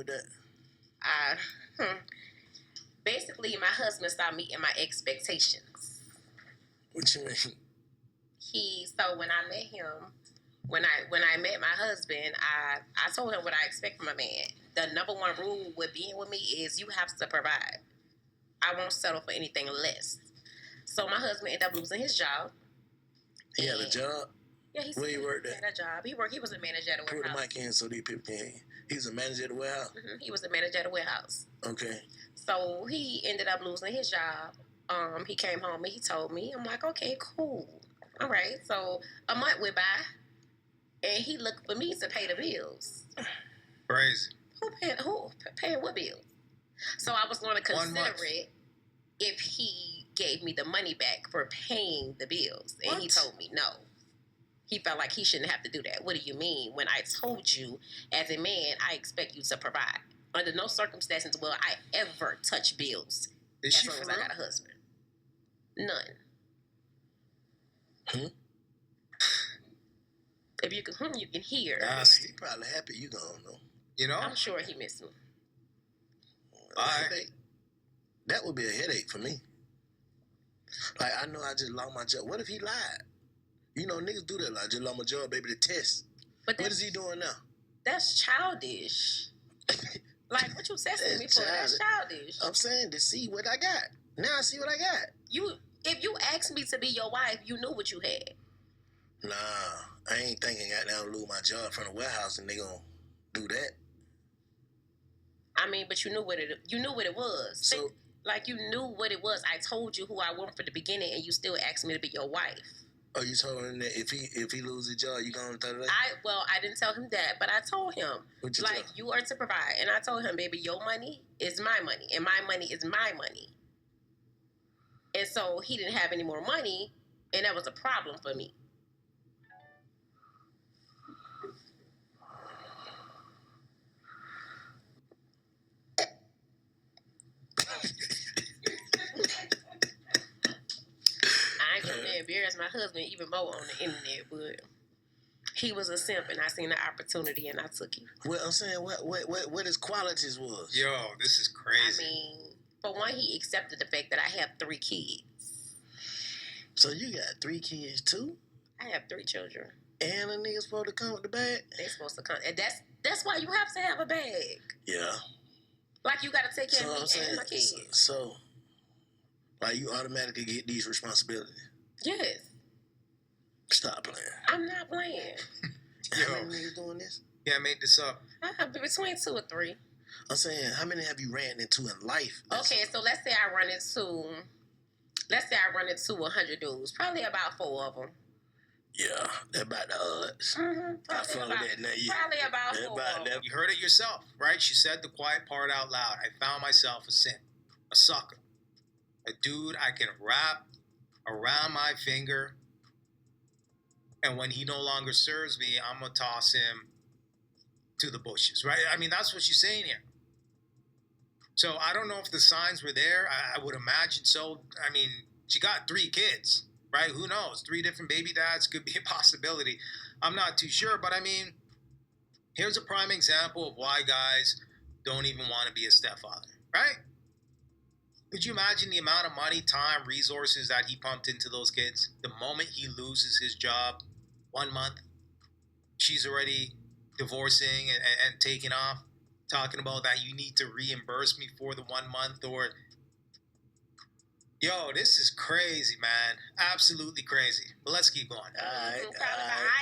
with that? Basically, my husband stopped meeting my expectations. What you mean? So when I met him, when I met my husband, I told him what I expect from a man. The number one rule with being with me is you have to provide. I won't settle for anything less. So my husband ended up losing his job. He had a job? Yeah, where he worked at? He had a job. He was a manager at a warehouse. Put the mic in so these people can hear you. He was a manager at a warehouse? Mm-hmm. He was a manager at a warehouse. Okay. So he ended up losing his job. He came home and he told me. I'm like, okay, cool. All right. So a month went by, and he looked for me to pay the bills. Crazy. Who paying what bills? So I was going to consider it if he gave me the money back for paying the bills. And he told me no. He felt like he shouldn't have to do that. What do you mean? When I told you, as a man, I expect you to provide. Under no circumstances will I ever touch bills as long as I got a husband. None. If you can hear. He's probably happy you gone, though. You know? I'm sure he missed me. That would be a headache for me. Like, I know I just lost my job. What if he lied? You know, niggas do that. Like, I just lost my job, baby, to test. But what is he doing now? That's childish. Like, what you testing me for? That's childish. I'm saying to see what I got. Now I see what I got. If you asked me to be your wife, you knew what you had. Nah, I ain't thinking I got to lose my job from the warehouse and they gonna do that. I mean, but you knew what it was. So, like, you knew what it was. I told you who I want from the beginning, and you still asked me to be your wife. Oh, you told him that if he loses his job, you gonna throw it? I didn't tell him that, but I told him you are to provide, and I told him, baby, your money is my money, and my money is my money. And so he didn't have any more money, and that was a problem for me. I ain't gonna embarrass my husband even more on the internet, but he was a simp, and I seen the opportunity, and I took it. Well, I'm saying what his qualities was. Yo, this is crazy. I mean, for one, he accepted the fact that I have 3 kids. So you got 3 kids too? I have 3 children. And a nigga supposed to come with the bag? They supposed to come, and that's why you have to have a bag. Yeah. Like, you got to take care of me and my kids. So, like, you automatically get these responsibilities? Yes. Stop playing. I'm not playing. How many niggas doing this? Yeah, I made this up. I have between 2 or 3. I'm saying, how many have you ran into in life? Okay, so let's say I run into 100 dudes. Probably about 4 of them. Yeah, that's about the odds. Mm-hmm. I follow that now. Probably about 4 of them. You heard it yourself, right? She said the quiet part out loud. I found myself a simp, a sucker, a dude I can wrap around my finger, and when he no longer serves me, I'm going to toss him to the bushes, right? I mean, that's what she's saying here. So I don't know if the signs were there. I would imagine so. I mean, she got 3 kids, right? Who knows? 3 different baby dads could be a possibility. I'm not too sure, but I mean, here's a prime example of why guys don't even want to be a stepfather, right? Could you imagine the amount of money, time, resources that he pumped into those kids? The moment he loses his job, 1 month, she's already divorcing and taking off, talking about that you need to reimburse me for the 1 month or... Yo, this is crazy, man. Absolutely crazy. But let's keep going. I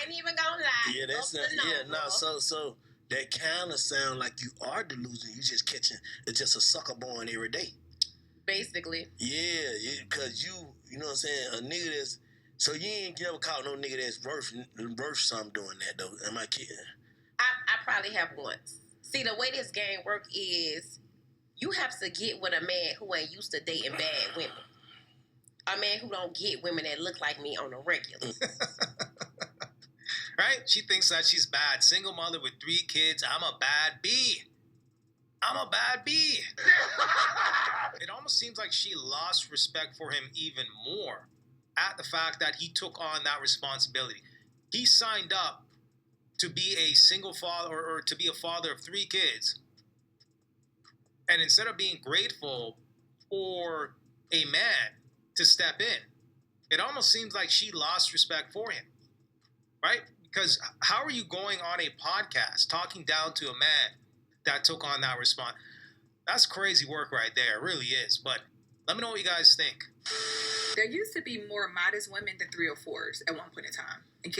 ain't even gonna lie. Yeah, that's not... Yeah, no, so that kind of sound like you are delusional. You just catching... It's just a sucker born every day. Basically. Yeah, because you know what I'm saying? A nigga that's... So you ain't never caught no nigga that's worth something doing that, though. Am I kidding? I probably have once. See, the way this game work is you have to get with a man who ain't used to dating bad women. A man who don't get women that look like me on a regular. Right? She thinks that she's bad. Single mother with 3 kids. I'm a bad bee. I'm a bad bee. It almost seems like she lost respect for him even more at the fact that he took on that responsibility. He signed up to be a single father or to be a father of 3 kids. And instead of being grateful for a man to step in, it almost seems like she lost respect for him, right? Because how are you going on a podcast talking down to a man that took on that response? That's crazy work right there. It really is. But let me know what you guys think. There used to be more modest women than 304s at one point in time.